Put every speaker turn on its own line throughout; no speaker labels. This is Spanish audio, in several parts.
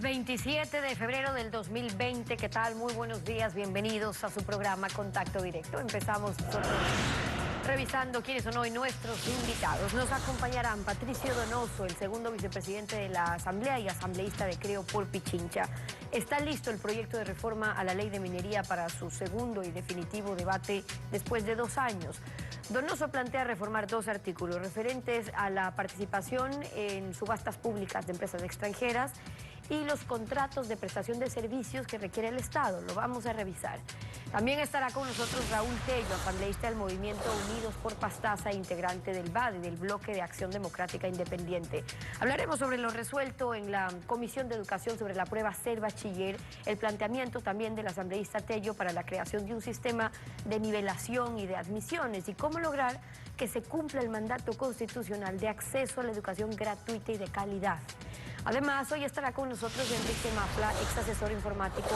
27 de febrero del 2020. ¿Qué tal? Muy buenos días, bienvenidos a su programa Contacto Directo. Empezamos nosotros revisando quiénes son hoy nuestros invitados. Nos acompañarán Patricio Donoso, el segundo vicepresidente de la Asamblea y asambleísta de Creo por Pichincha. Está listo el proyecto de reforma a la ley de minería para su segundo y definitivo debate después de 2 años. Donoso plantea reformar 2 artículos referentes a la participación en subastas públicas de empresas extranjeras y los contratos de prestación de servicios que requiere el Estado. Lo vamos a revisar. También estará con nosotros Raúl Tello, asambleísta del Movimiento Unidos por Pastaza, integrante del BADI, del Bloque de Acción Democrática Independiente. Hablaremos sobre lo resuelto en la Comisión de Educación sobre la prueba Ser Bachiller, el planteamiento también del asambleísta Tello para la creación de un sistema de nivelación y de admisiones y cómo lograr que se cumpla el mandato constitucional de acceso a la educación gratuita y de calidad. Además, hoy estará con nosotros Enrique Mafla, ex asesor informático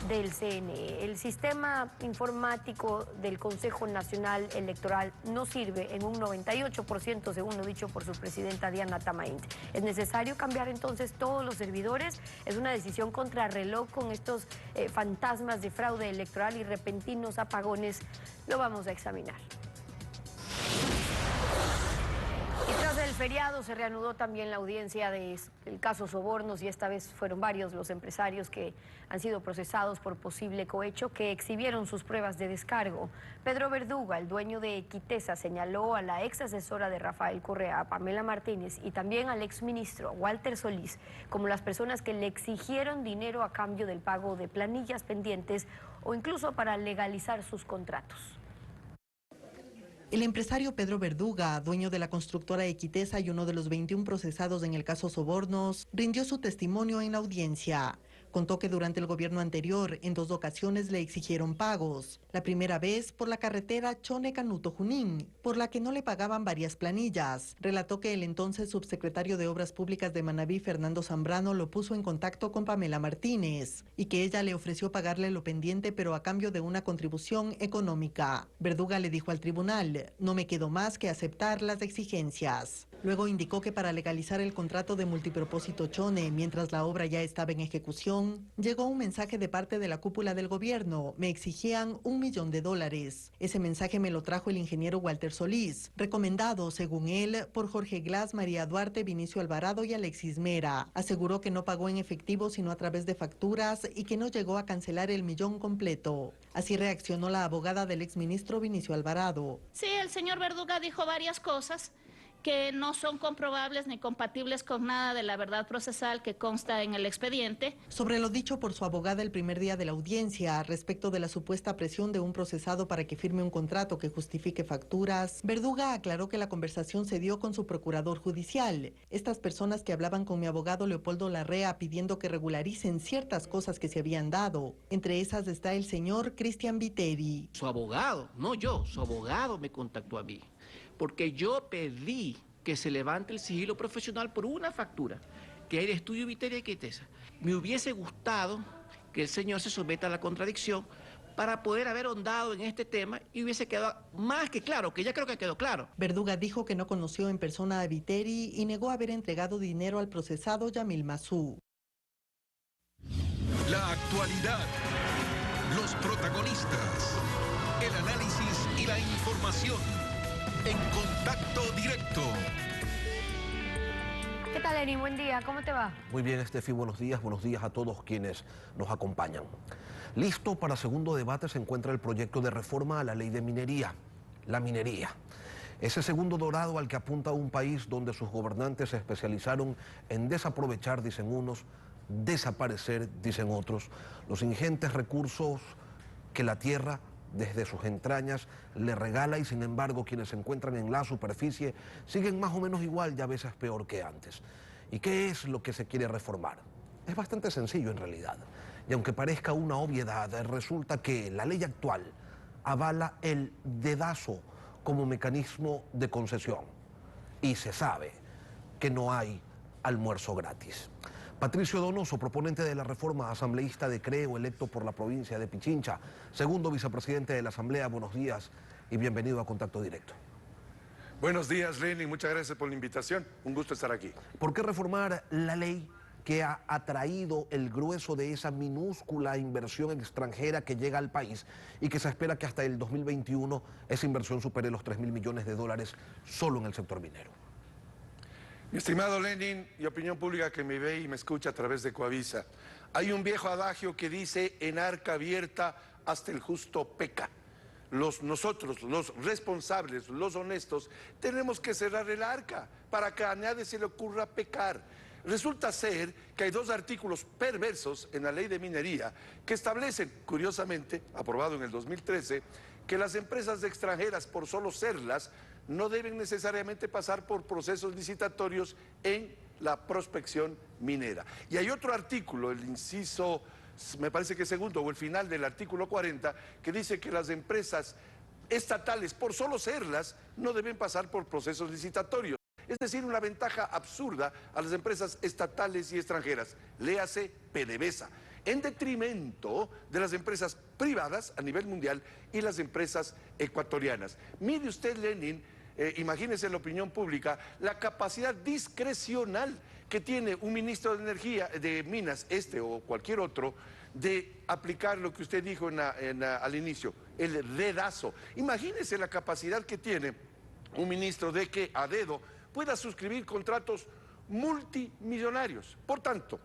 del CNE. El sistema informático del Consejo Nacional Electoral no sirve en un 98%, según lo dicho por su presidenta Diana Tamaint. ¿Es necesario cambiar entonces todos los servidores? Es una decisión contrarreloj con estos fantasmas de fraude electoral y repentinos apagones. Lo vamos a examinar. Y tras el feriado se reanudó también la audiencia del caso Sobornos y esta vez fueron varios los empresarios que han sido procesados por posible cohecho que exhibieron sus pruebas de descargo. Pedro Verduga, el dueño de Equitesa, señaló a la ex asesora de Rafael Correa, Pamela Martínez, y también al ex ministro Walter Solís como las personas que le exigieron dinero a cambio del pago de planillas pendientes o incluso para legalizar sus contratos.
El empresario Pedro Verduga, dueño de la constructora Equitesa y uno de los 21 procesados en el caso Sobornos, rindió su testimonio en la audiencia. Contó que durante el gobierno anterior, en 2 ocasiones le exigieron pagos. La primera vez por la carretera Chone-Canuto-Junín, por la que no le pagaban varias planillas. Relató que el entonces subsecretario de Obras Públicas de Manabí, Fernando Zambrano, lo puso en contacto con Pamela Martínez y que ella le ofreció pagarle lo pendiente, pero a cambio de una contribución económica. Verduga le dijo al tribunal: no me quedó más que aceptar las exigencias. Luego indicó que para legalizar el contrato de multipropósito Chone, mientras la obra ya estaba en ejecución, llegó un mensaje de parte de la cúpula del gobierno. Me exigían $1 millón. Ese mensaje me lo trajo el ingeniero Walter Solís, recomendado, según él, por Jorge Glass, María Duarte, Vinicio Alvarado y Alexis Mera. Aseguró que no pagó en efectivo, sino a través de facturas y que no llegó a cancelar el millón completo. Así reaccionó la abogada del exministro Vinicio Alvarado.
Sí, el señor Verduga dijo varias cosas que no son comprobables ni compatibles con nada de la verdad procesal que consta en el expediente.
Sobre lo dicho por su abogada el primer día de la audiencia, respecto de la supuesta presión de un procesado para que firme un contrato que justifique facturas, Verduga aclaró que la conversación se dio con su procurador judicial. Estas personas que hablaban con mi abogado Leopoldo Larrea pidiendo que regularicen ciertas cosas que se habían dado. Entre esas está el señor Cristian Viteri.
Su abogado, no yo, su abogado me contactó a mí, porque yo pedí que se levante el sigilo profesional por una factura, que es el estudio Viteri Equitesa. Me hubiese gustado que el señor se someta a la contradicción para poder haber ahondado en este tema y hubiese quedado más que claro, que ya creo que quedó claro.
Verduga dijo que no conoció en persona a Viteri y negó haber entregado dinero al procesado Yamil Massú.
La actualidad, los protagonistas, el análisis y la información en Contacto Directo.
¿Qué tal, Lenín? Buen día, ¿cómo te va?
Muy bien, Estefi, buenos días a todos quienes nos acompañan. Listo para segundo debate se encuentra el proyecto de reforma a la ley de minería, la minería. Ese segundo dorado al que apunta un país donde sus gobernantes se especializaron en desaprovechar, dicen unos, desaparecer, dicen otros, los ingentes recursos que la tierra desde sus entrañas le regala y sin embargo quienes se encuentran en la superficie siguen más o menos igual y a veces peor que antes. ¿Y qué es lo que se quiere reformar? Es bastante sencillo en realidad. Y aunque parezca una obviedad, resulta que la ley actual avala el dedazo como mecanismo de concesión. Y se sabe que no hay almuerzo gratis. Patricio Donoso, proponente de la reforma, asambleísta de Creo, electo por la provincia de Pichincha, segundo vicepresidente de la Asamblea, buenos días y bienvenido a Contacto Directo.
Buenos días, Lenin, muchas gracias por la invitación, un gusto estar aquí.
¿Por qué reformar la ley que ha atraído el grueso de esa minúscula inversión extranjera que llega al país y que se espera que hasta el 2021 esa inversión supere los 3.000 millones de dólares solo en el sector minero.
Mi estimado Lenin y opinión pública que me ve y me escucha a través de Coavisa, hay un viejo adagio que dice: en arca abierta hasta el justo peca. Nosotros, los responsables, los honestos, tenemos que cerrar el arca para que a nadie se le ocurra pecar. Resulta ser que hay dos artículos perversos en la ley de minería que establecen, curiosamente, aprobado en el 2013, que las empresas extranjeras, por solo serlas, no deben necesariamente pasar por procesos licitatorios en la prospección minera. Y hay otro artículo, el inciso, me parece que segundo o el final del artículo 40, que dice que las empresas estatales, por solo serlas, no deben pasar por procesos licitatorios. Es decir, una ventaja absurda a las empresas estatales y extranjeras, léase PDVSA, en detrimento de las empresas privadas a nivel mundial y las empresas ecuatorianas. Mire usted, Lenin, imagínese la opinión pública, la capacidad discrecional que tiene un ministro de Energía, de Minas, este o cualquier otro, de aplicar lo que usted dijo al inicio, el dedazo. Imagínese la capacidad que tiene un ministro de que a dedo pueda suscribir contratos multimillonarios. Por tanto,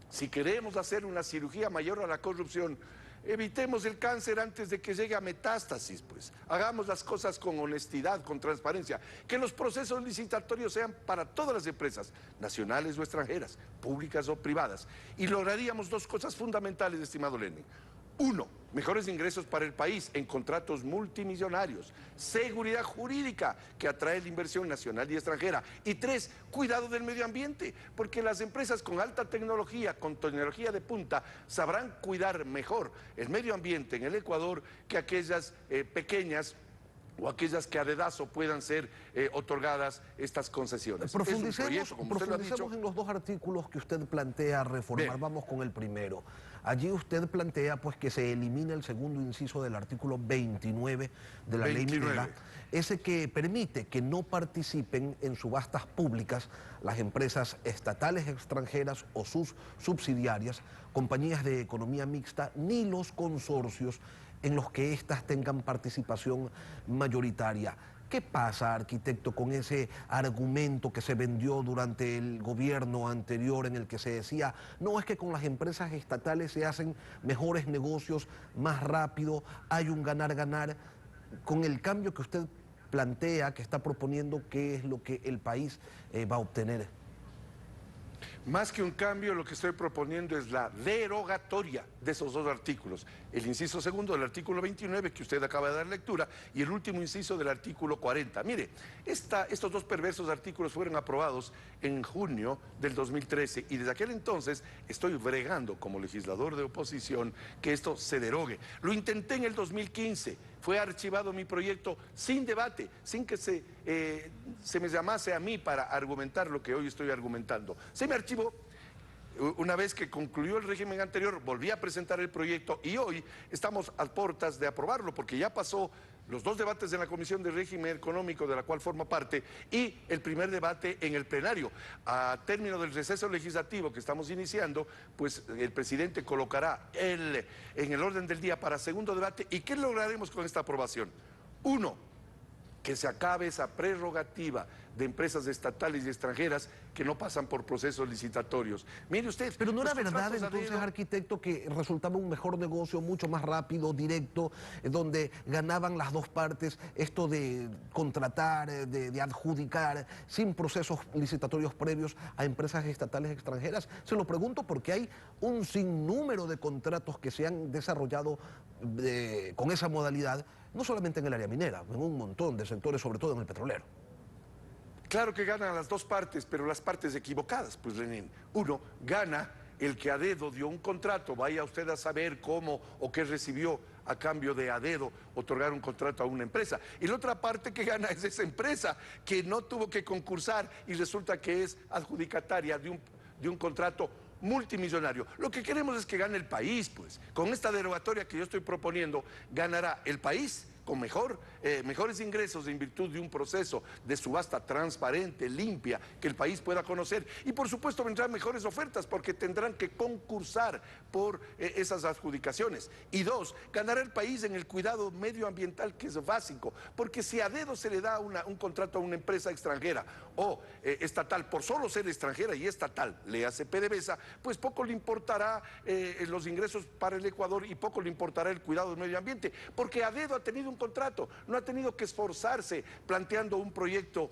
si queremos hacer una cirugía mayor a la corrupción, evitemos el cáncer antes de que llegue a metástasis, pues. Hagamos las cosas con honestidad, con transparencia. Que los procesos licitatorios sean para todas las empresas, nacionales o extranjeras, públicas o privadas. Y lograríamos dos cosas fundamentales, estimado Lenin. Uno, mejores ingresos para el país en contratos multimillonarios. Seguridad jurídica que atrae la inversión nacional y extranjera. Y tres, cuidado del medio ambiente, porque las empresas con alta tecnología, con tecnología de punta, sabrán cuidar mejor el medio ambiente en el Ecuador que aquellas pequeñas o aquellas que a dedazo puedan ser otorgadas estas concesiones.
Profundicemos en los dos artículos que usted plantea reformar. Bien. Vamos con el primero. Allí usted plantea pues que se elimine el segundo inciso del artículo 29 de la ley minera, ese que permite que no participen en subastas públicas las empresas estatales extranjeras o sus subsidiarias, compañías de economía mixta, ni los consorcios en los que éstas tengan participación mayoritaria. ¿Qué pasa, arquitecto, con ese argumento que se vendió durante el gobierno anterior en el que se decía, no, es que con las empresas estatales se hacen mejores negocios más rápido, hay un ganar-ganar? Con el cambio que usted plantea, que está proponiendo, ¿qué es lo que el país va a obtener?
Más que un cambio, lo que estoy proponiendo es la derogatoria de esos dos artículos. El inciso segundo del artículo 29, que usted acaba de dar lectura, y el último inciso del artículo 40. Mire, estos dos perversos artículos fueron aprobados en junio del 2013, y desde aquel entonces estoy bregando como legislador de oposición que esto se derogue. Lo intenté en el 2015, fue archivado mi proyecto sin debate, sin que se me llamase a mí para argumentar lo que hoy estoy argumentando. Se me archivó. Una vez que concluyó el régimen anterior, volví a presentar el proyecto y hoy estamos a puertas de aprobarlo porque ya pasó los dos debates en la Comisión de Régimen Económico, de la cual forma parte, y el primer debate en el plenario. A término del receso legislativo que estamos iniciando, pues el presidente colocará en el orden del día para segundo debate. ¿Y qué lograremos con esta aprobación? Uno, que se acabe esa prerrogativa de empresas estatales y extranjeras que no pasan por procesos licitatorios. Mire usted...
Pero no era verdad entonces, arquitecto, que resultaba un mejor negocio, mucho más rápido, directo, donde ganaban las dos partes, esto de contratar, de adjudicar, sin procesos licitatorios previos a empresas estatales extranjeras? Se lo pregunto porque hay un sinnúmero de contratos que se han desarrollado con esa modalidad, no solamente en el área minera, en un montón de sectores, sobre todo en el petrolero.
Claro que ganan las dos partes, pero las partes equivocadas, pues Lenin. Uno, gana el que a dedo dio un contrato, vaya usted a saber cómo o qué recibió a cambio de a dedo otorgar un contrato a una empresa. Y la otra parte que gana es esa empresa que no tuvo que concursar y resulta que es adjudicataria de un contrato multimillonario. Lo que queremos es que gane el país, pues. Con esta derogatoria que yo estoy proponiendo, ganará el país, con mejores ingresos en virtud de un proceso de subasta transparente, limpia, que el país pueda conocer. Y por supuesto vendrán mejores ofertas porque tendrán que concursar por esas adjudicaciones. Y dos, ganará el país en el cuidado medioambiental, que es básico, porque si a dedo se le da un contrato a una empresa extranjera o estatal, por solo ser extranjera y estatal, le hace PDVSA, pues poco le importará los ingresos para el Ecuador y poco le importará el cuidado del medio ambiente, porque a dedo ha tenido un contrato, no ha tenido que esforzarse planteando un proyecto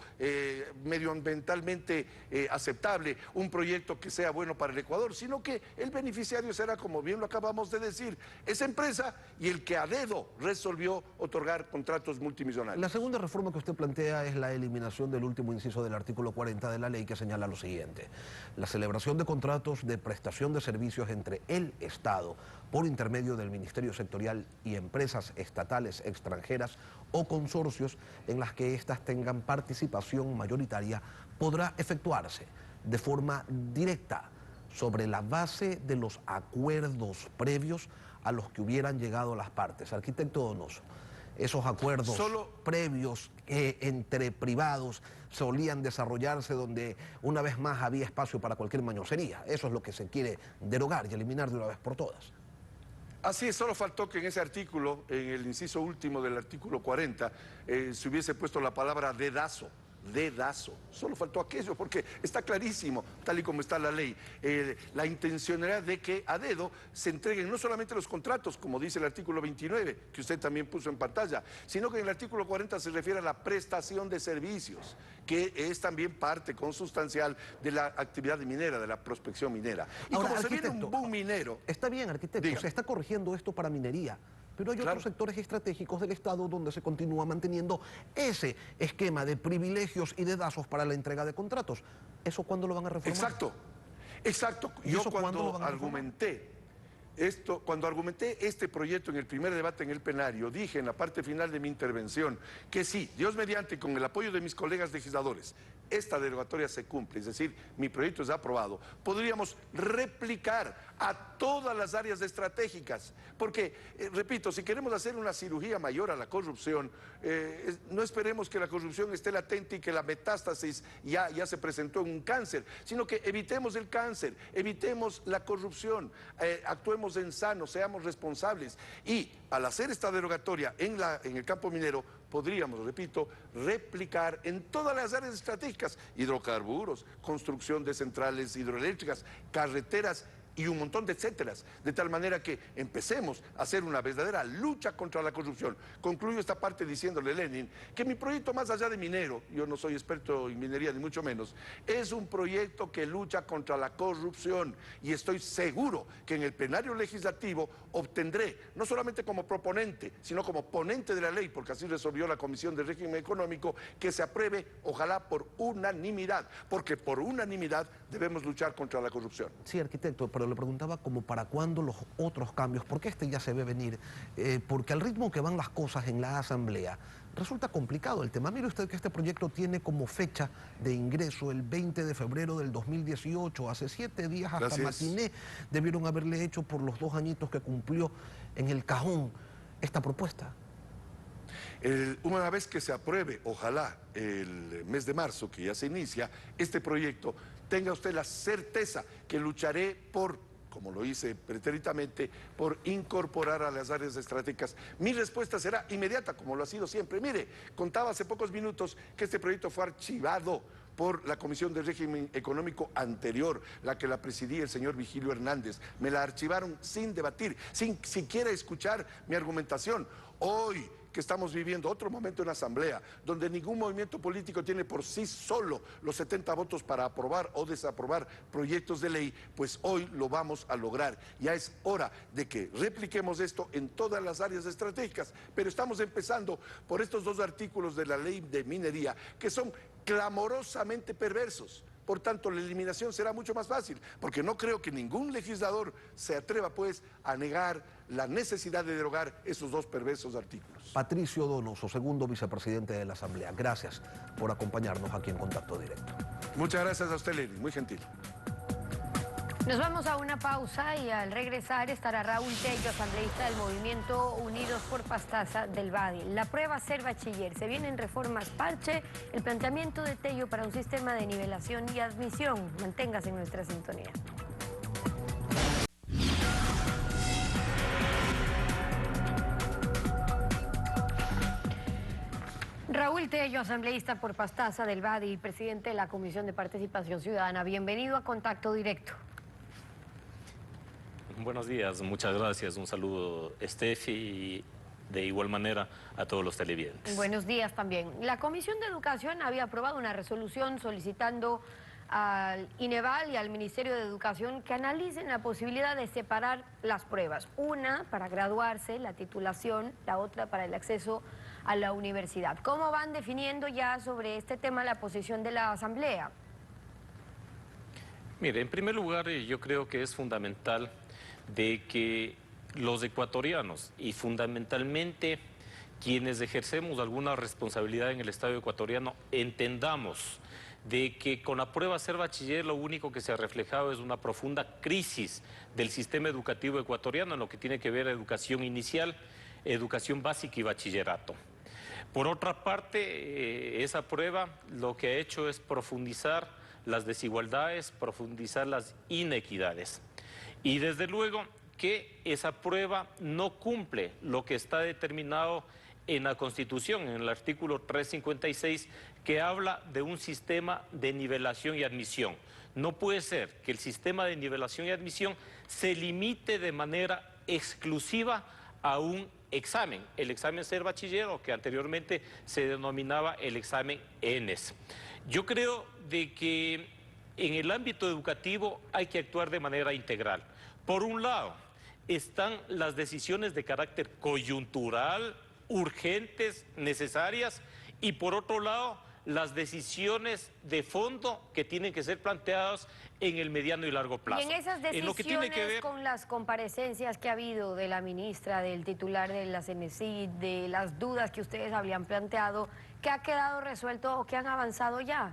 medioambientalmente aceptable, un proyecto que sea bueno para el Ecuador, sino que el beneficiario será, como bien lo acabamos de decir, esa empresa y el que a dedo resolvió otorgar contratos multimillonarios.
La segunda reforma que usted plantea es la eliminación del último inciso del artículo 40 de la ley, que señala lo siguiente: la celebración de contratos de prestación de servicios entre el Estado por intermedio del Ministerio Sectorial y empresas estatales extranjeras o consorcios en las que éstas tengan participación mayoritaria podrá efectuarse de forma directa sobre la base de los acuerdos previos a los que hubieran llegado las partes. Arquitecto Donoso, esos acuerdos previos entre privados solían desarrollarse donde una vez más había espacio para cualquier mañosería. Eso es lo que se quiere derogar y eliminar de una vez por todas.
Así es, solo faltó que en ese artículo, en el inciso último del artículo 40, se hubiese puesto la palabra dedazo. Dedazo, solo faltó aquello porque está clarísimo, tal y como está la ley, la intencionalidad de que a dedo se entreguen no solamente los contratos, como dice el artículo 29, que usted también puso en pantalla, sino que en el artículo 40 se refiere a la prestación de servicios, que es también parte consustancial de la actividad minera, de la prospección minera. Y
ahora,
como se viene un boom minero...
Está bien, arquitecto,
dígame.
Se está corrigiendo esto para minería, pero hay otros sectores estratégicos del Estado donde se continúa manteniendo ese esquema de privilegios y dedazos para la entrega de contratos. ¿Eso cuándo lo van a reformar?
Exacto. Yo cuando argumenté este proyecto en el primer debate en el plenario, dije en la parte final de mi intervención que sí, Dios mediante, con el apoyo de mis colegas legisladores, esta derogatoria se cumple, es decir, mi proyecto es aprobado, podríamos replicar a todas las áreas estratégicas, porque, repito, si queremos hacer una cirugía mayor a la corrupción, no esperemos que la corrupción esté latente y que la metástasis ya se presentó en un cáncer, sino que evitemos el cáncer, evitemos la corrupción, actuemos en sano, seamos responsables, y al hacer esta derogatoria en el campo minero, podríamos, repito, replicar en todas las áreas estratégicas, hidrocarburos, construcción de centrales hidroeléctricas, carreteras y un montón de etcéteras, de tal manera que empecemos a hacer una verdadera lucha contra la corrupción. Concluyo esta parte diciéndole, Lenin, que mi proyecto, más allá de minero, yo no soy experto en minería ni mucho menos, es un proyecto que lucha contra la corrupción, y estoy seguro que en el plenario legislativo obtendré, no solamente como proponente, sino como ponente de la ley, porque así resolvió la Comisión de Régimen Económico, que se apruebe, ojalá por unanimidad, porque por unanimidad debemos luchar contra la corrupción.
Sí, arquitecto, pero le preguntaba como para cuándo los otros cambios, porque este ya se ve venir, porque al ritmo que van las cosas en la Asamblea, resulta complicado el tema. Mire usted que este proyecto tiene como fecha de ingreso el 20 de febrero del 2018, hace 7 días hasta matiné debieron haberle hecho por los 2 añitos que cumplió en el cajón esta propuesta.
Una vez que se apruebe, ojalá el mes de marzo, que ya se inicia, este proyecto, tenga usted la certeza que lucharé por, como lo hice pretérитamente, por incorporar a las áreas estratégicas. Mi respuesta será inmediata, como lo ha sido siempre. Mire, contaba hace pocos minutos que este proyecto fue archivado por la Comisión de Régimen Económico anterior, la que la presidía el señor Vigilio Hernández. Me la archivaron sin debatir, sin siquiera escuchar mi argumentación. Hoy, que estamos viviendo otro momento en la Asamblea, donde ningún movimiento político tiene por sí solo los 70 votos para aprobar o desaprobar proyectos de ley, pues hoy lo vamos a lograr. Ya es hora de que repliquemos esto en todas las áreas estratégicas, pero estamos empezando por estos 2 artículos de la ley de minería, que son clamorosamente perversos. Por tanto, la eliminación será mucho más fácil, porque no creo que ningún legislador se atreva, pues, a negar la necesidad de derogar esos 2 perversos artículos.
Patricio Donoso, segundo vicepresidente de la Asamblea, gracias por acompañarnos aquí en Contacto Directo.
Muchas gracias a usted, Lenin, muy gentil.
Nos vamos a una pausa y al regresar estará Raúl Tello, asambleísta del movimiento Unidos por Pastaza del Badi. La prueba ser bachiller. Se vienen reformas parche, el planteamiento de Tello para un sistema de nivelación y admisión. Manténgase en nuestra sintonía. Raúl Tello, asambleísta por Pastaza del Badi y presidente de la Comisión de Participación Ciudadana. Bienvenido a Contacto Directo.
Buenos días, muchas gracias. Un saludo, Steffi, y de igual manera a todos los televidentes.
Buenos días también. La Comisión de Educación había aprobado una resolución solicitando al INEVAL y al Ministerio de Educación que analicen la posibilidad de separar las pruebas. Una para graduarse, la titulación, la otra para el acceso a la universidad. ¿Cómo van definiendo ya sobre este tema la posición de la Asamblea?
Mire, en primer lugar, yo creo que es fundamental de que los ecuatorianos y fundamentalmente quienes ejercemos alguna responsabilidad en el Estado ecuatoriano entendamos de que con la prueba ser bachiller lo único que se ha reflejado es una profunda crisis del sistema educativo ecuatoriano en lo que tiene que ver educación inicial, educación básica y bachillerato. Por otra parte, esa prueba lo que ha hecho es profundizar las desigualdades, profundizar las inequidades. Y desde luego que esa prueba no cumple lo que está determinado en la Constitución, en el artículo 356, que habla de un sistema de nivelación y admisión. No puede ser que el sistema de nivelación y admisión se limite de manera exclusiva a un examen, el examen ser bachiller, o que anteriormente se denominaba el examen ENES. Yo creo de que en el ámbito educativo hay que actuar de manera integral. Por un lado, están las decisiones de carácter coyuntural, urgentes, necesarias, y por otro lado, las decisiones de fondo que tienen que ser planteadas en el mediano y largo plazo.
Y en esas decisiones,
en lo que tiene que ver
con las comparecencias que ha habido de la ministra, del titular de la CNECID, de las dudas que ustedes habían planteado, ¿qué ha quedado resuelto o qué han avanzado ya?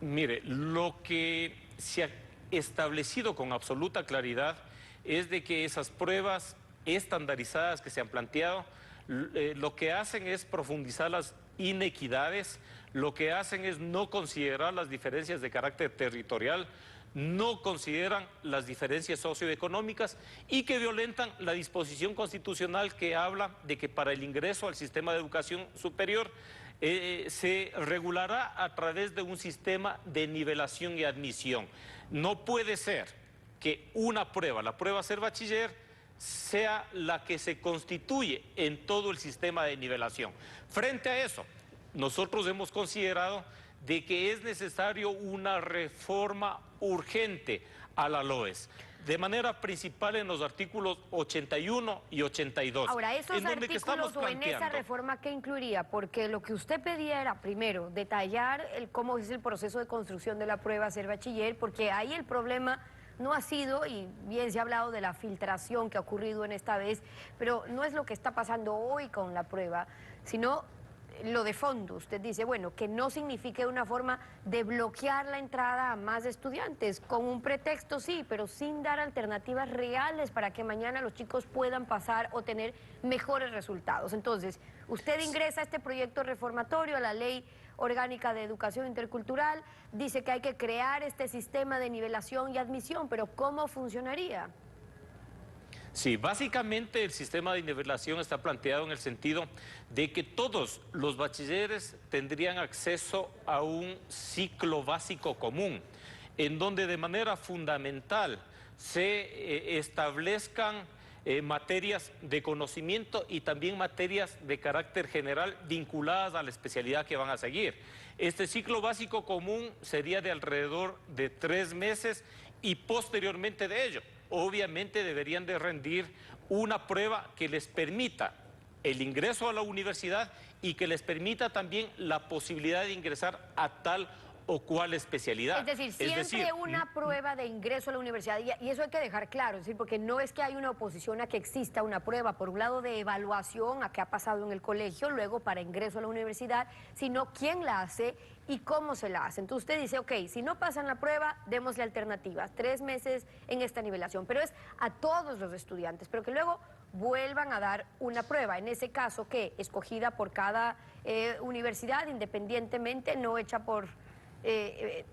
Mire, lo que se ha establecido con absoluta claridad es de que esas pruebas estandarizadas que se han planteado, lo que hacen es profundizar las inequidades, lo que hacen es no considerar las diferencias de carácter territorial, no consideran las diferencias socioeconómicas y que violentan la disposición constitucional que habla de que para el ingreso al sistema de educación superior se regulará a través de un sistema de nivelación y admisión. No puede ser que una prueba, la prueba ser bachiller, sea la que se constituye en todo el sistema de nivelación. Frente a eso, nosotros hemos considerado de que es necesario una reforma urgente a la LOES, de manera principal en los artículos 81 y 82.
Ahora, esos artículos o en esa reforma, ¿qué incluiría? Porque lo que usted pedía era, primero, detallar cómo es el proceso de construcción de la prueba ser bachiller, porque ahí el problema no ha sido, y bien se ha hablado de la filtración que ha ocurrido en esta vez, pero no es lo que está pasando hoy con la prueba, sino lo de fondo. Usted dice, bueno, que no signifique una forma de bloquear la entrada a más estudiantes, con un pretexto sí, pero sin dar alternativas reales para que mañana los chicos puedan pasar o tener mejores resultados. Entonces, usted ingresa a este proyecto reformatorio, a la Ley Orgánica de Educación Intercultural, dice que hay que crear este sistema de nivelación y admisión, pero ¿cómo funcionaría?
Sí, básicamente el sistema de nivelación está planteado en el sentido de que todos los bachilleres tendrían acceso a un ciclo básico común, en donde de manera fundamental se establezcan materias de conocimiento y también materias de carácter general vinculadas a la especialidad que van a seguir. Este ciclo básico común sería de alrededor de 3 meses y posteriormente de ello, obviamente deberían de rendir una prueba que les permita el ingreso a la universidad y que les permita también la posibilidad de ingresar a tal o cuál especialidad.
Es decir, siempre una prueba de ingreso a la universidad, y eso hay que dejar claro, es decir, porque no es que hay una oposición a que exista una prueba, por un lado de evaluación a qué ha pasado en el colegio, luego para ingreso a la universidad, sino quién la hace y cómo se la hace. Entonces usted dice, ok, si no pasan la prueba, démosle alternativas, 3 meses en esta nivelación, pero es a todos los estudiantes, pero que luego vuelvan a dar una prueba, en ese caso que escogida por cada universidad independientemente, no hecha por,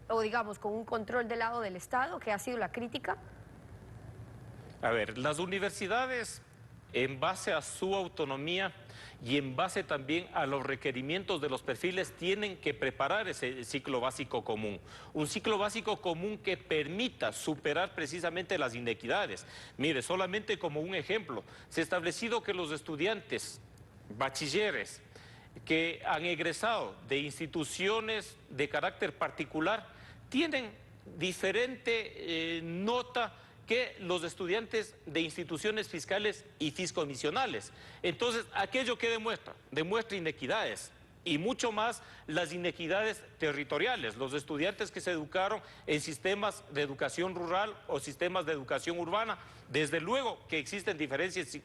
o digamos, con un control del lado del Estado, que ha sido la crítica.
A ver, las universidades, en base a su autonomía y en base también a los requerimientos de los perfiles, tienen que preparar ese ciclo básico común. Un ciclo básico común que permita superar precisamente las inequidades. Mire, solamente como un ejemplo, se ha establecido que los estudiantes bachilleres que han egresado de instituciones de carácter particular tienen diferente nota que los estudiantes de instituciones fiscales y fiscomisionales. Entonces, aquello que demuestra inequidades, y mucho más las inequidades territoriales. Los estudiantes que se educaron en sistemas de educación rural o sistemas de educación urbana, desde luego que existen diferencias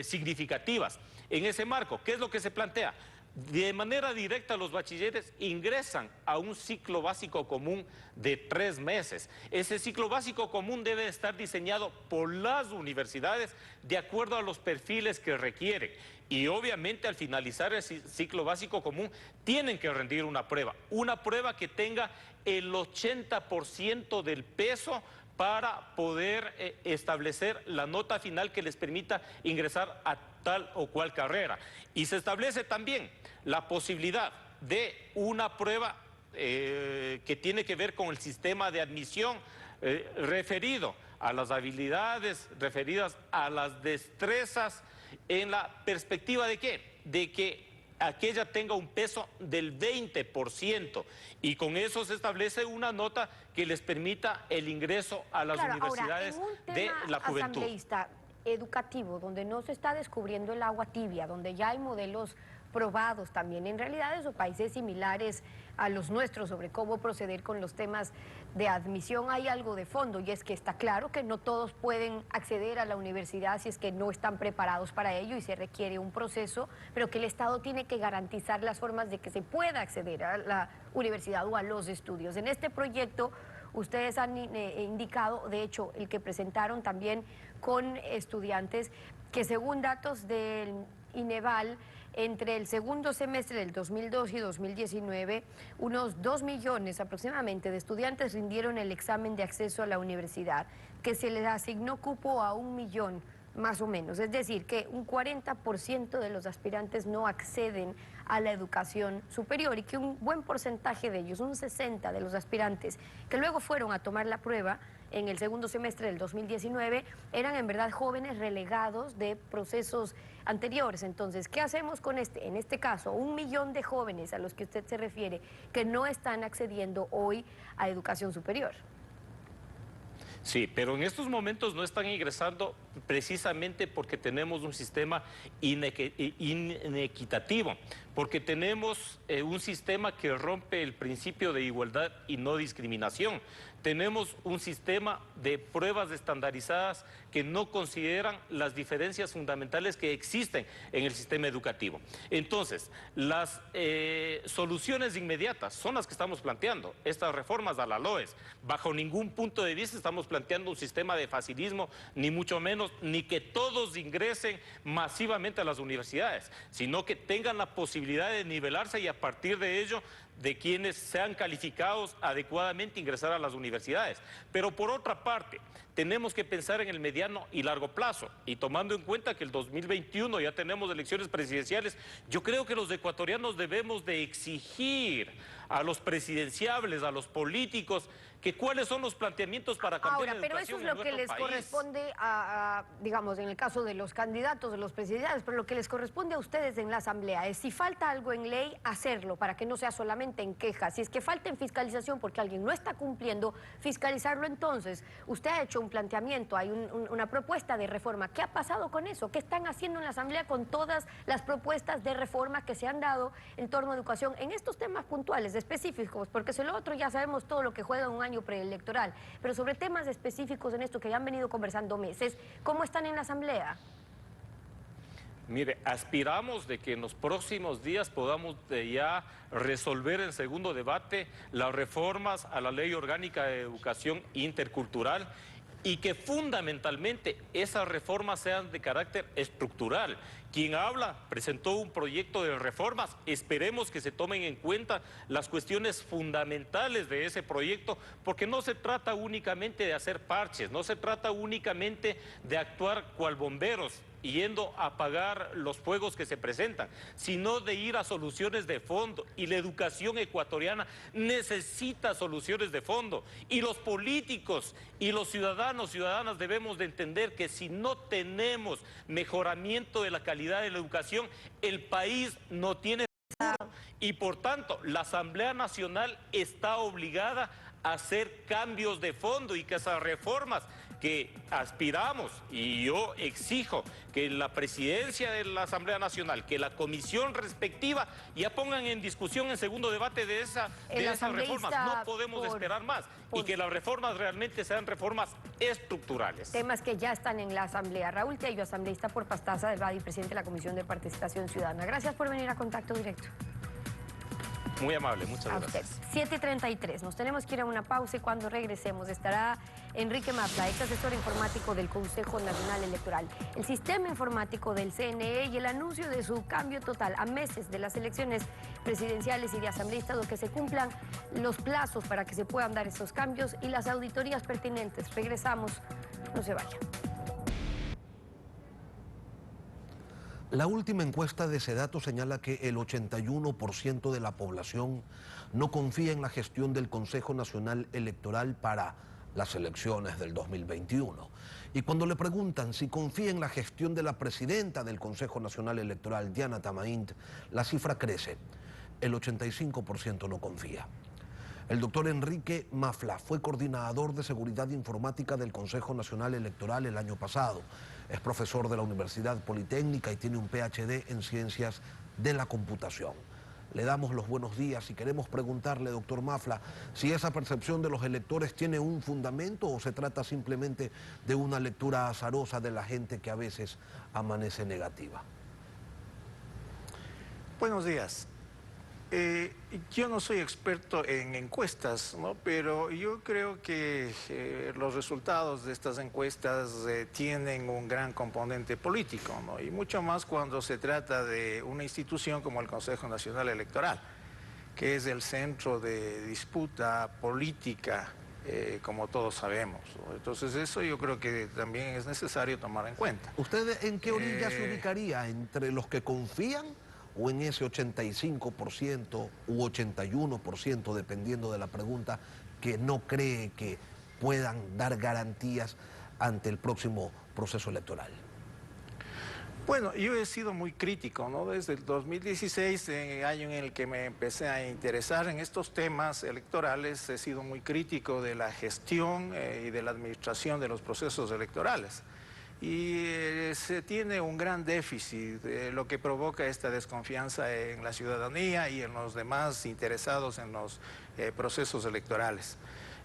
significativas. En ese marco, ¿qué es lo que se plantea? De manera directa los bachilleres ingresan a un ciclo básico común de 3 meses. Ese ciclo básico común debe estar diseñado por las universidades de acuerdo a los perfiles que requieren. Y obviamente al finalizar el ciclo básico común tienen que rendir una prueba que tenga el 80% del peso para poder establecer la nota final que les permita ingresar a tal o cual carrera. Y se establece también la posibilidad de una prueba que tiene que ver con el sistema de admisión referido a las habilidades, referidas a las destrezas, en la perspectiva de ¿qué? De que aquella tenga un peso del 20%, y con eso se establece una nota que les permita el ingreso a las universidades de la juventud.
Asambleísta educativo, donde no se está descubriendo el agua tibia, donde ya hay modelos probados también en realidades o países similares a los nuestros sobre cómo proceder con los temas de admisión, hay algo de fondo, y es que está claro que no todos pueden acceder a la universidad si es que no están preparados para ello y se requiere un proceso, pero que el Estado tiene que garantizar las formas de que se pueda acceder a la universidad o a los estudios. En este proyecto ustedes han indicado, de hecho, el que presentaron también con estudiantes, que según datos del INEVAL, entre el segundo semestre del 2002 y 2019, unos 2 millones aproximadamente de estudiantes rindieron el examen de acceso a la universidad, que se les asignó cupo a 1 millón más o menos. Es decir, que un 40% de los aspirantes no acceden a la educación superior y que un buen porcentaje de ellos, un 60% de los aspirantes que luego fueron a tomar la prueba en el segundo semestre del 2019, eran en verdad jóvenes relegados de procesos anteriores. Entonces, ¿qué hacemos con en este caso, 1 millón de jóvenes a los que usted se refiere que no están accediendo hoy a educación superior?
Sí, pero en estos momentos no están ingresando precisamente porque tenemos un sistema inequitativo, porque tenemos un sistema que rompe el principio de igualdad y no discriminación. Tenemos un sistema de pruebas estandarizadas que no consideran las diferencias fundamentales que existen en el sistema educativo. Entonces, las soluciones inmediatas son las que estamos planteando. Estas reformas a la LOES, bajo ningún punto de vista estamos planteando un sistema de facilismo, ni mucho menos, ni que todos ingresen masivamente a las universidades, sino que tengan la posibilidad de nivelarse y a partir de ello de quienes sean calificados adecuadamente ingresar a las universidades. Pero por otra parte, tenemos que pensar en el mediano y largo plazo, y tomando en cuenta que el 2021 ya tenemos elecciones presidenciales, yo creo que los ecuatorianos debemos de exigir a los presidenciables, a los políticos, que cuáles son los planteamientos para cambiar la educación.
Ahora, pero eso es lo que les corresponde a, digamos, en el caso de los candidatos, de los presidenciales, pero lo que les corresponde a ustedes en la Asamblea es, si falta algo en ley, hacerlo, para que no sea solamente solamente en quejas. Si es que falta en fiscalización porque alguien no está cumpliendo, fiscalizarlo entonces. Usted ha hecho un planteamiento, hay una propuesta de reforma. ¿Qué ha pasado con eso? ¿Qué están haciendo en la Asamblea con todas las propuestas de reforma que se han dado en torno a educación en estos temas puntuales, específicos? Porque sobre lo otro ya sabemos todo lo que juega en un año preelectoral, pero sobre temas específicos en esto que ya han venido conversando meses, ¿cómo están en la Asamblea?
Mire, aspiramos de que en los próximos días podamos ya resolver en segundo debate las reformas a la Ley Orgánica de Educación Intercultural y que fundamentalmente esas reformas sean de carácter estructural. Quien habla presentó un proyecto de reformas, esperemos que se tomen en cuenta las cuestiones fundamentales de ese proyecto, porque no se trata únicamente de hacer parches, no se trata únicamente de actuar cual bomberos, yendo a apagar los fuegos que se presentan, sino de ir a soluciones de fondo. Y la educación ecuatoriana necesita soluciones de fondo. Y los políticos y los ciudadanas debemos de entender que si no tenemos mejoramiento de la calidad de la educación, el país no tiene futuro. Y por tanto, la Asamblea Nacional está obligada a hacer cambios de fondo y que esas reformas que aspiramos, y yo exijo que la presidencia de la Asamblea Nacional, que la comisión respectiva ya pongan en discusión en segundo debate de esas reformas. No podemos esperar más y que las reformas realmente sean reformas estructurales.
Temas que ya están en la Asamblea. Raúl Tello, asambleísta por Pastaza del Valle y presidente de la Comisión de Participación Ciudadana. Gracias por venir a Contacto Directo.
Muy amable, muchas gracias.
A usted. 7:33, nos tenemos que ir a una pausa y cuando regresemos estará Enrique Mafla, ex asesor informático del Consejo Nacional Electoral. El sistema informático del CNE y el anuncio de su cambio total a meses de las elecciones presidenciales y de asambleístas, lo que se cumplan los plazos para que se puedan dar esos cambios y las auditorías pertinentes. Regresamos, no se vayan.
La última encuesta de Sedato señala que el 81% de la población no confía en la gestión del Consejo Nacional Electoral para las elecciones del 2021. Y cuando le preguntan si confía en la gestión de la presidenta del Consejo Nacional Electoral, Diana Tamaint, la cifra crece. El 85% no confía. El doctor Enrique Mafla fue coordinador de seguridad informática del Consejo Nacional Electoral el año pasado. Es profesor de la Universidad Politécnica y tiene un PhD en Ciencias de la Computación. Le damos los buenos días y queremos preguntarle, doctor Mafla, si esa percepción de los electores tiene un fundamento o se trata simplemente de una lectura azarosa de la gente que a veces amanece negativa.
Buenos días. Yo no soy experto en encuestas, ¿no? Pero yo creo que los resultados de estas encuestas tienen un gran componente político, ¿no? Y mucho más cuando se trata de una institución como el Consejo Nacional Electoral, que es el centro de disputa política, como todos sabemos, ¿no? Entonces eso yo creo que también es necesario tomar en cuenta.
¿Usted en qué orilla se ubicaría? ¿Entre los que confían o en ese 85% u 81%, dependiendo de la pregunta, que no cree que puedan dar garantías ante el próximo proceso electoral?
Bueno, yo he sido muy crítico, ¿no? Desde el 2016, año en el que me empecé a interesar en estos temas electorales, he sido muy crítico de la gestión y de la administración de los procesos electorales. Y se tiene un gran déficit, lo que provoca esta desconfianza en la ciudadanía y en los demás interesados en los procesos electorales.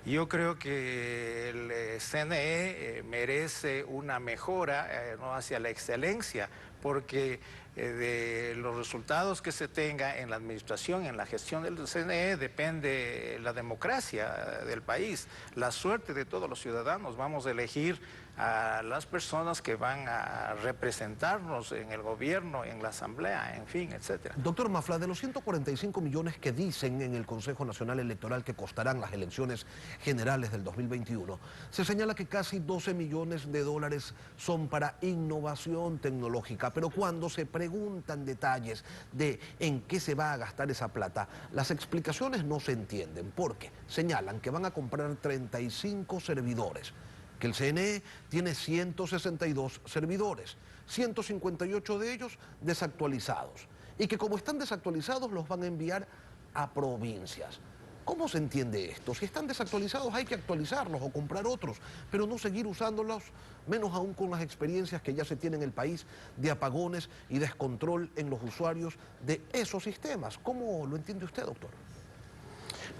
Yo creo que el CNE merece una mejora ¿no? hacia la excelencia, porque de los resultados que se tenga en la administración, en la gestión del CNE, depende la democracia del país, la suerte de todos los ciudadanos. Vamos a elegir a las personas que van a representarnos en el gobierno, en la asamblea, en fin, etcétera.
Doctor Mafla, de los 145 millones que dicen en el Consejo Nacional Electoral que costarán las elecciones generales del 2021, se señala que casi 12 millones de dólares son para innovación tecnológica, pero cuando se preguntan detalles de en qué se va a gastar esa plata, las explicaciones no se entienden, porque señalan que van a comprar 35 servidores, que el CNE tiene 162 servidores, 158 de ellos desactualizados, y que como están desactualizados los van a enviar a provincias. ¿Cómo se entiende esto? Si están desactualizados hay que actualizarlos o comprar otros, pero no seguir usándolos, menos aún con las experiencias que ya se tienen en el país de apagones y descontrol en los usuarios de esos sistemas. ¿Cómo lo entiende usted, doctor?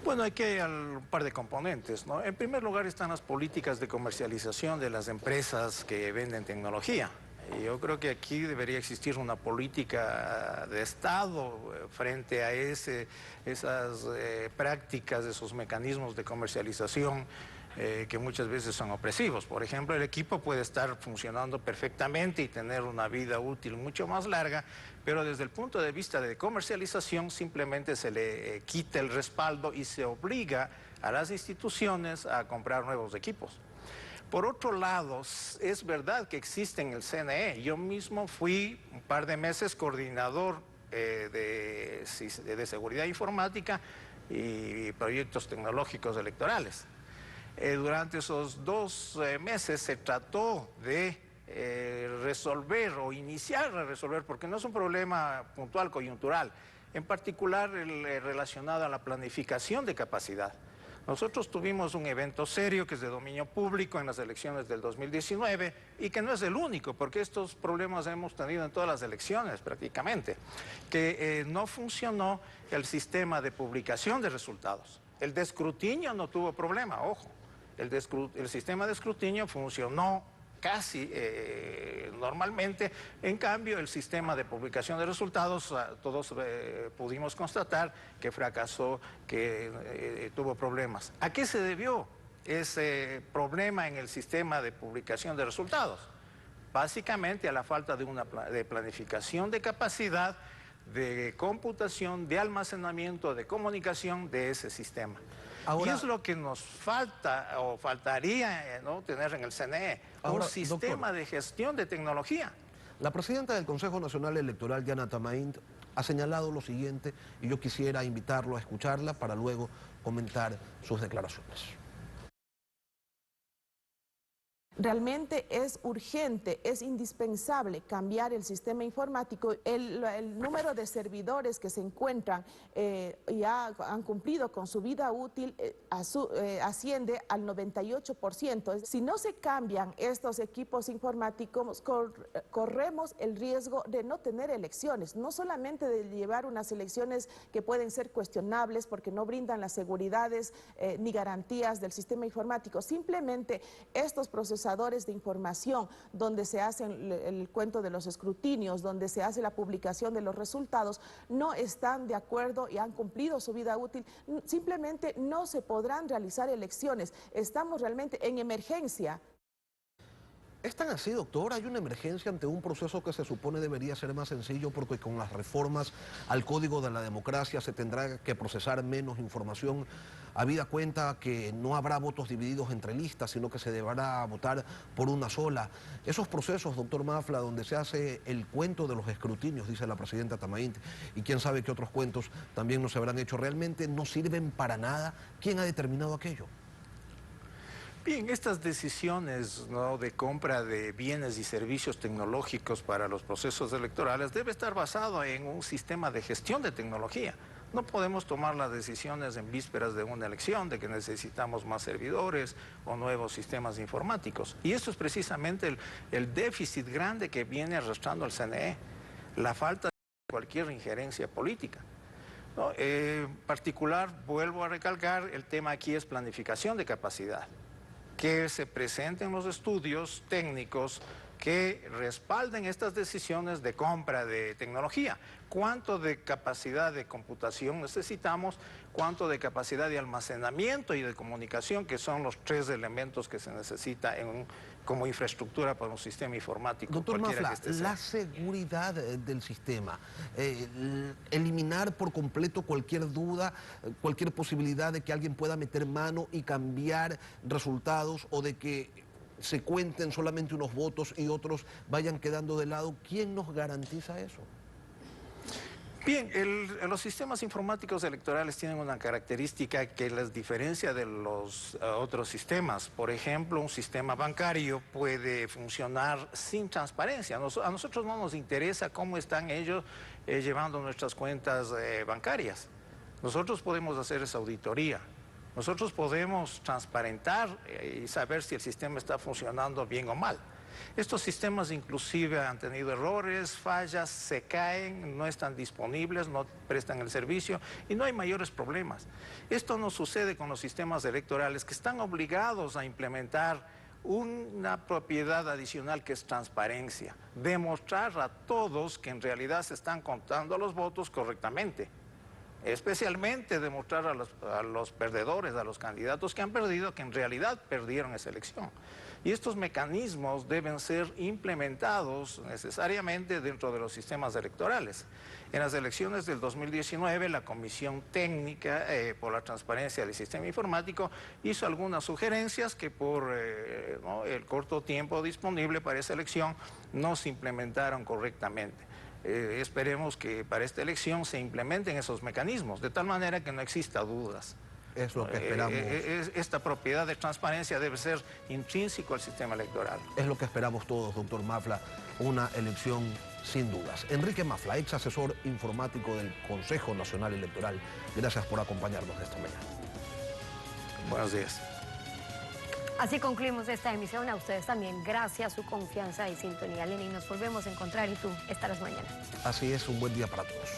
Bueno, hay que un par de componentes, ¿no? En primer lugar están las políticas de comercialización de las empresas que venden tecnología. Yo creo que aquí debería existir una política de Estado frente a esas prácticas, esos mecanismos de comercialización que muchas veces son opresivos. Por ejemplo, el equipo puede estar funcionando perfectamente y tener una vida útil mucho más larga, pero desde el punto de vista de comercialización simplemente se le quita el respaldo y se obliga a las instituciones a comprar nuevos equipos. Por otro lado, es verdad que existe en el CNE. Yo mismo fui un par de meses coordinador de seguridad informática y proyectos tecnológicos electorales. Durante esos 2 meses se trató de resolver o iniciar a resolver, porque no es un problema puntual, coyuntural, en particular relacionado a la planificación de capacidad. Nosotros tuvimos un evento serio que es de dominio público en las elecciones del 2019 y que no es el único, porque estos problemas hemos tenido en todas las elecciones prácticamente, que no funcionó el sistema de publicación de resultados. El de escrutinio no tuvo problema, ojo, el sistema de escrutinio funcionó casi normalmente. En cambio, el sistema de publicación de resultados, todos pudimos constatar que fracasó, que tuvo problemas. ¿A qué se debió ese problema en el sistema de publicación de resultados? Básicamente a la falta de planificación de capacidad, de computación, de almacenamiento, de comunicación de ese sistema. Ahora, y es lo que nos falta o faltaría ¿no? tener en el CNE, un sistema de gestión de tecnología.
La presidenta del Consejo Nacional Electoral, Yana Tamaint, ha señalado lo siguiente y yo quisiera invitarlo a escucharla para luego comentar sus declaraciones.
Realmente es urgente, es indispensable cambiar el sistema informático. El número de servidores que se encuentran ya han cumplido con su vida útil asciende al 98%. Si no se cambian estos equipos informáticos, corremos el riesgo de no tener elecciones, no solamente de llevar unas elecciones que pueden ser cuestionables porque no brindan las seguridades ni garantías del sistema informático, simplemente estos procesos de información, donde se hace el cuento de los escrutinios, donde se hace la publicación de los resultados, no están de acuerdo y han cumplido su vida útil, simplemente no se podrán realizar elecciones. Estamos realmente en emergencia.
¿Es tan así, doctor? ¿Hay una emergencia ante un proceso que se supone debería ser más sencillo porque con las reformas al Código de la Democracia se tendrá que procesar menos información, habida cuenta que no habrá votos divididos entre listas, sino que se deberá votar por una sola? Esos procesos, doctor Mafla, donde se hace el cuento de los escrutinios, dice la presidenta Tamaint, y quién sabe qué otros cuentos también no se habrán hecho, ¿realmente no sirven para nada? ¿Quién ha determinado aquello?
Bien, estas decisiones ¿no? de compra de bienes y servicios tecnológicos para los procesos electorales debe estar basado en un sistema de gestión de tecnología. No podemos tomar las decisiones en vísperas de una elección, de que necesitamos más servidores o nuevos sistemas informáticos. Y eso es precisamente el déficit grande que viene arrastrando el CNE, la falta de cualquier injerencia política. ¿No? En particular, vuelvo a recalcar, el tema aquí es planificación de capacidad. Que se presenten los estudios técnicos que respalden estas decisiones de compra de tecnología. ¿Cuánto de capacidad de computación necesitamos? ¿Cuánto de capacidad de almacenamiento y de comunicación, que son los 3 elementos que se necesita como infraestructura para un sistema informático?
Doctor Mafla, la seguridad del sistema, eliminar por completo cualquier duda, cualquier posibilidad de que alguien pueda meter mano y cambiar resultados o de que se cuenten solamente unos votos y otros vayan quedando de lado. ¿Quién nos garantiza eso?
Bien, los sistemas informáticos electorales tienen una característica que las diferencia de los otros sistemas. Por ejemplo, un sistema bancario puede funcionar sin transparencia. A nosotros no nos interesa cómo están ellos llevando nuestras cuentas bancarias. Nosotros podemos hacer esa auditoría. Nosotros podemos transparentar y saber si el sistema está funcionando bien o mal. Estos sistemas inclusive han tenido errores, fallas, se caen, no están disponibles, no prestan el servicio y no hay mayores problemas. Esto no sucede con los sistemas electorales que están obligados a implementar una propiedad adicional que es transparencia. Demostrar a todos que en realidad se están contando los votos correctamente. Especialmente demostrar a los perdedores, a los candidatos que han perdido, que en realidad perdieron esa elección. Y estos mecanismos deben ser implementados necesariamente dentro de los sistemas electorales. En las elecciones del 2019, la Comisión Técnica por la Transparencia del Sistema Informático hizo algunas sugerencias que por el corto tiempo disponible para esa elección no se implementaron correctamente. Esperemos que para esta elección se implementen esos mecanismos, de tal manera que no exista dudas.
Es lo que esperamos.
Esta propiedad de transparencia debe ser intrínseco al sistema electoral.
Es lo que esperamos todos, doctor Mafla, una elección sin dudas. Enrique Mafla, ex asesor informático del Consejo Nacional Electoral, gracias por acompañarnos esta mañana.
Buenos días.
Así concluimos esta emisión. A ustedes también, gracias a su confianza y sintonía. Lenin, nos volvemos a encontrar y tú estarás mañana.
Así es, un buen día para todos.